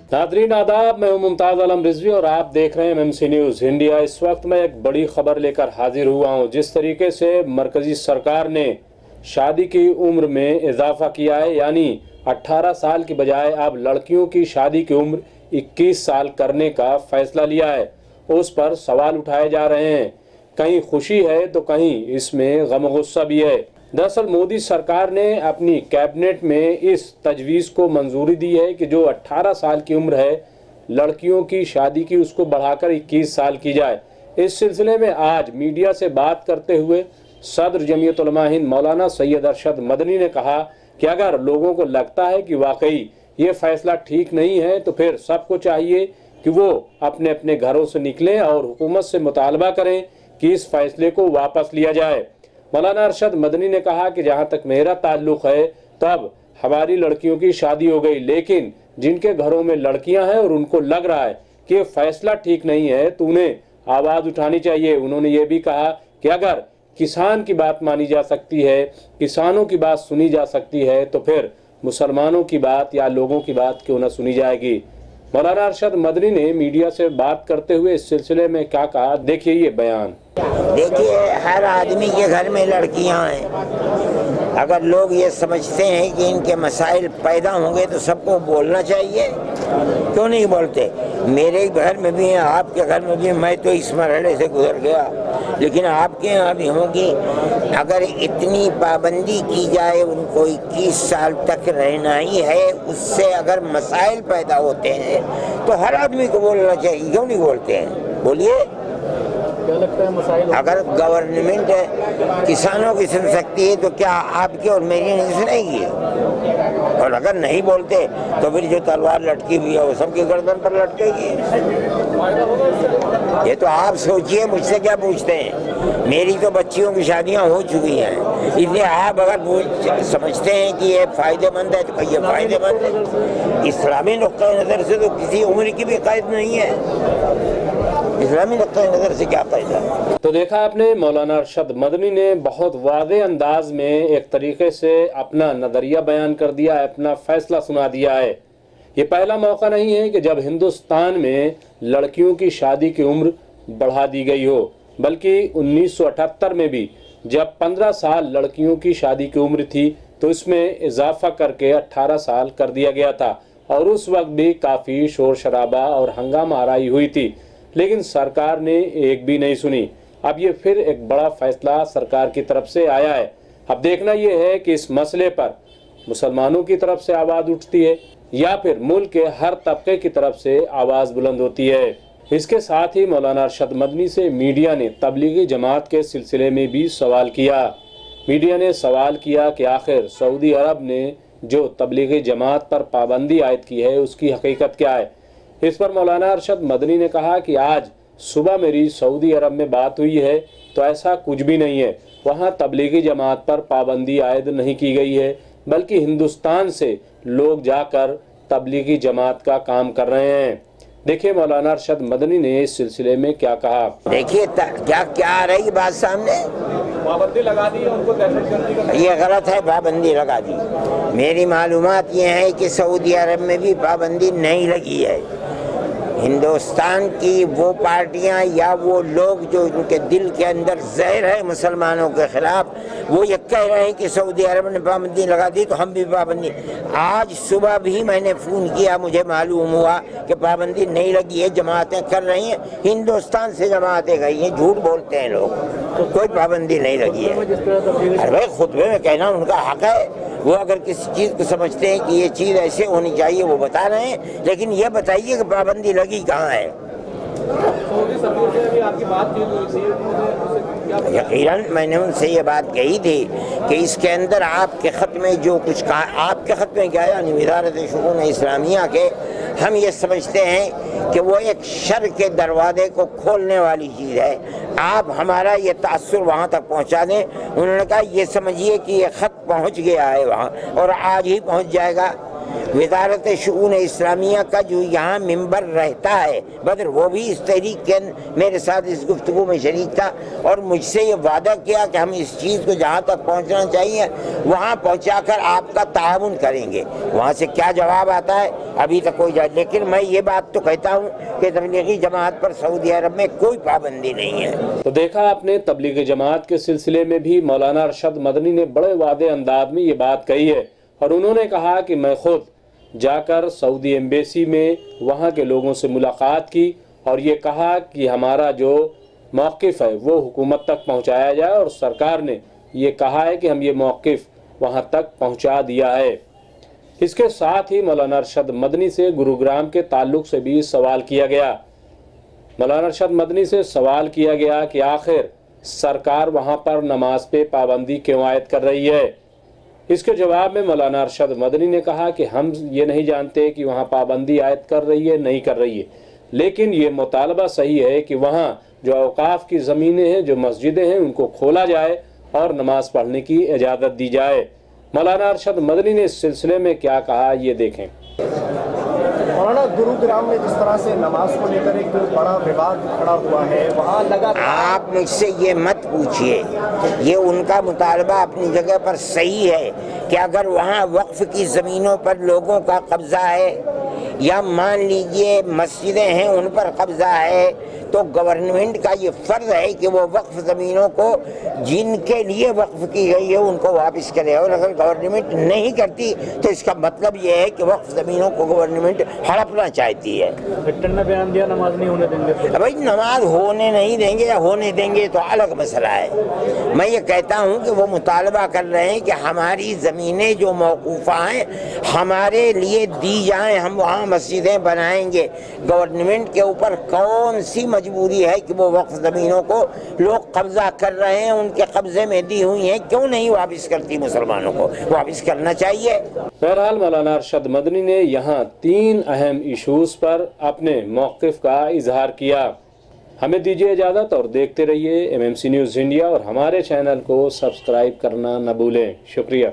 नाज़रीन आदाब, मैं हूं मुमताज़ आलम रिजवी और आप देख रहे हैं MMC न्यूज़ इंडिया। इस वक्त मैं एक बड़ी खबर लेकर हाजिर हुआ हूं। जिस तरीके से मरकजी सरकार ने शादी की उम्र में इजाफा किया है, यानी 18 साल की बजाय अब लड़कियों की शादी की उम्र 21 साल करने का फैसला लिया है, उस पर सवाल उठाए जा रहे हैं। कहीं खुशी है तो कहीं इसमें गम गुस्सा भी है। दरअसल मोदी सरकार ने अपनी कैबिनेट में इस तजवीज़ को मंजूरी दी है कि जो 18 साल की उम्र है लड़कियों की शादी की, उसको बढ़ाकर 21 साल की जाए। इस सिलसिले में आज मीडिया से बात करते हुए सदर जमीयत उलमा हिंद मौलाना सैयद अरशद मदनी ने कहा कि अगर लोगों को लगता है कि वाकई ये फैसला ठीक नहीं है तो फिर सबको चाहिए कि वो अपने अपने घरों से निकलें और हुकूमत से मुतालबा करें कि इस फैसले को वापस लिया जाए। मौलाना अरशद मदनी ने कहा कि जहाँ तक मेरा ताल्लुक है तब हमारी लड़कियों की शादी हो गई, लेकिन जिनके घरों में लड़कियां हैं और उनको लग रहा है कि ये फैसला ठीक नहीं है तो उन्हें आवाज़ उठानी चाहिए। उन्होंने ये भी कहा कि अगर किसान की बात मानी जा सकती है, किसानों की बात सुनी जा सकती है, तो फिर मुसलमानों की बात या लोगों की बात क्यों न सुनी जाएगी। मौलाना अरशद मदनी ने मीडिया से बात करते हुए इस सिलसिले में क्या कहा, देखिए ये बयान। देखिए, हर आदमी के घर में लड़कियां हैं। अगर लोग ये समझते हैं कि इनके मसाइल पैदा होंगे तो सबको बोलना चाहिए, क्यों नहीं बोलते? मेरे घर में भी है, आपके घर में भी। मैं तो इस मरहले से गुजर गया, लेकिन आपके यहाँ भी होगी। अगर इतनी पाबंदी की जाए, उनको 21 साल तक रहना ही है, उससे अगर मसाइल पैदा होते हैं तो हर आदमी को बोलना चाहिए, क्यों नहीं बोलते हैं? बोलिए। क्या लगता है मसाइल? अगर गवर्नमेंट किसानों की सुन सकती है तो क्या आपकी और मेरी नहीं सुनेगी? और अगर नहीं बोलते तो फिर जो तलवार लटकी हुई है वो सबकी गर्दन पर लटकेगी। ये तो आप सोचिए, मुझसे क्या पूछते हैं? मेरी तो बच्चियों की शादियां हो चुकी हैं, इसलिए आप अगर समझते हैं कि ये फायदेमंद है तो ये फायदेमंद है। इस्लामी नुक्ता नज़र से तो किसी उम्र की भी कैद नहीं है। इस्लामी नुक्ता नज़र से क्या फायदा? तो देखा आपने, मौलाना अरशद मदनी ने बहुत वाज़ेह अंदाज में एक तरीके से अपना नज़रिया बयान कर दिया है, अपना फैसला सुना दिया है। ये पहला मौका नहीं है कि जब हिंदुस्तान में लड़कियों की शादी की उम्र बढ़ा दी गई हो, बल्कि 1978 में भी जब 15 साल लड़कियों की शादी की उम्र थी तो इसमें इजाफा करके 18 साल कर दिया गया था, और उस वक्त भी काफ़ी शोर शराबा और हंगामा आराई हुई थी, लेकिन सरकार ने एक भी नहीं सुनी। अब ये फिर एक बड़ा फैसला सरकार की तरफ से आया है। अब देखना ये है कि इस मसले पर मुसलमानों की तरफ से आवाज़ उठती है या फिर मुल्क के हर तबके की तरफ से आवाज़ बुलंद होती है। इसके साथ ही मौलाना अरशद मदनी से मीडिया ने तबलीगी जमात के सिलसिले में भी सवाल किया। मीडिया ने सवाल किया कि आखिर सऊदी अरब ने जो तबलीगी जमात पर पाबंदी आयद की है उसकी हकीकत क्या है। इस पर मौलाना अरशद मदनी ने कहा कि आज सुबह मेरी सऊदी अरब में बात हुई है तो ऐसा कुछ भी नहीं है, वहाँ तबलीगी जमात पर पाबंदी आयद नहीं की गई है, बल्कि हिंदुस्तान से लोग जाकर तबलीगी जमात का काम कर रहे हैं। देखिए मौलाना अरशद मदनी ने इस सिलसिले में क्या कहा। देखिए क्या आ रही बात सामने, पाबंदी लगा दी है उनको, दहशतगर्दी। ये गलत है, पाबंदी लगा दी। मेरी मालूमात ये है कि सऊदी अरब में भी पाबंदी नहीं लगी है। हिंदुस्तान की वो पार्टियां या वो लोग जो इनके दिल के अंदर जहर है मुसलमानों के खिलाफ, वो ये कह रहे हैं कि सऊदी अरब ने पाबंदी लगा दी तो हम भी पाबंदी। आज सुबह भी मैंने फ़ोन किया, मुझे मालूम हुआ कि पाबंदी नहीं लगी है, जमातें कर रही हैं, हिंदुस्तान से जमातें गई हैं। झूठ बोलते हैं लोग, तो कोई पाबंदी नहीं लगी है। अरे भाई, खुतबे में कहना उनका हक है। वो अगर किसी चीज़ को समझते हैं कि ये चीज़ ऐसे होनी चाहिए वो बता रहे हैं, लेकिन ये बताइए कि पाबंदी लगी कहाँ है। यकीनन मैंने उनसे ये बात कही थी कि इसके अंदर आपके ख़त में जो कुछ कहा, आपके ख़त में क्या है, वज़ारत शुऊन इस्लामिया के, हम ये समझते हैं कि वो एक शर के दरवाजे को खोलने वाली चीज़ है। आप हमारा ये तासुर वहाँ तक पहुँचा दें। उन्होंने कहा ये समझिए कि ये ख़त पहुँच गया है वहाँ और आज ही पहुँच जाएगा। वजारत शऊन इस्लामिया का जो यहाँ मेंबर रहता है बदर, वो भी इस तहरीक के मेरे साथ इस गुफ्तगू में शरीक था और मुझसे ये वादा किया कि हम इस चीज़ को जहाँ तक पहुँचना चाहिए वहाँ पहुँचाकर आपका ताउन करेंगे। वहाँ से क्या जवाब आता है अभी तक कोई जवाब, लेकिन मैं ये बात तो कहता हूँ कि तबलीगी जमात पर सऊदी अरब में कोई पाबंदी नहीं है। तो देखा आपने, तबलीगी जमात के सिलसिले में भी मौलाना अरशद मदनी ने बड़े वादे अंदाज में ये बात कही है और उन्होंने कहा कि मैं खुद जाकर सऊदी एम्बेसी में वहाँ के लोगों से मुलाकात की और ये कहा कि हमारा जो मौक़िफ़ है वो हुकूमत तक पहुँचाया जाए और सरकार ने ये कहा है कि हम ये मौक़िफ़ वहाँ तक पहुँचा दिया है। इसके साथ ही मौलाना अरशद मदनी से गुरुग्राम के ताल्लुक़ से भी सवाल किया गया। मौलाना अरशद मदनी से सवाल किया गया कि आखिर सरकार वहाँ पर नमाज पे पाबंदी क्यों आयद कर रही है। इसके जवाब में मौलाना अरशद मदनी ने कहा कि हम ये नहीं जानते कि वहाँ पाबंदी आयद कर रही है नहीं कर रही है, लेकिन ये मुतालबा सही है कि वहाँ जो औकाफ की ज़मीनें हैं, जो मस्जिदें हैं, उनको खोला जाए और नमाज पढ़ने की इजाज़त दी जाए। मौलाना अरशद मदनी ने इस सिलसिले में क्या कहा ये देखें। मौलाना, गुरुग्राम में जिस तरह से नमाज को लेकर एक बड़ा विवाद खड़ा हुआ है, वहाँ लगातार आप मुझसे ये मत पूछिए, ये उनका मुतालबा अपनी जगह पर सही है कि अगर वहाँ वक्फ की ज़मीनों पर लोगों का कब्ज़ा है या मान लीजिए मस्जिदें हैं उन पर कब्ज़ा है, तो गवर्नमेंट का ये फ़र्ज़ है कि वो वक्फ ज़मीनों को जिनके लिए वक्फ की गई है उनको वापस करे। और अगर गवर्नमेंट नहीं करती तो इसका मतलब ये है कि वक्फ ज़मीनों को गवर्नमेंट हड़पना चाहती है। रिटर्न में बयान दिया नमाज नहीं होने देंगे। भाई नमाज होने नहीं देंगे या होने देंगे तो अलग मसला है। मैं ये कहता हूँ कि वो मुतालबा कर रहे हैं कि हमारी ज़मीनें जो मौकूफ़ा हैं हमारे लिए दी जाएँ, हम वहाँ मस्जिदें बनाएंगे। गवर्नमेंट के ऊपर कौन सी मजबूरी है कि वो वक्फ ज़मीनों को लोग कब्ज़ा कर रहे हैं, उनके कब्ज़े में दी हुई हैं, क्यों नहीं वापस करती? मुसलमानों को वापस करना चाहिए। बहरहाल मौलाना अरशद मदनी ने यहाँ 3 अहम इशूज़ पर अपने मौक़िफ़ का इजहार किया। हमें दीजिए इजाज़त और देखते रहिए MMC न्यूज़ इंडिया और हमारे चैनल को सब्सक्राइब करना न भूलें। शुक्रिया।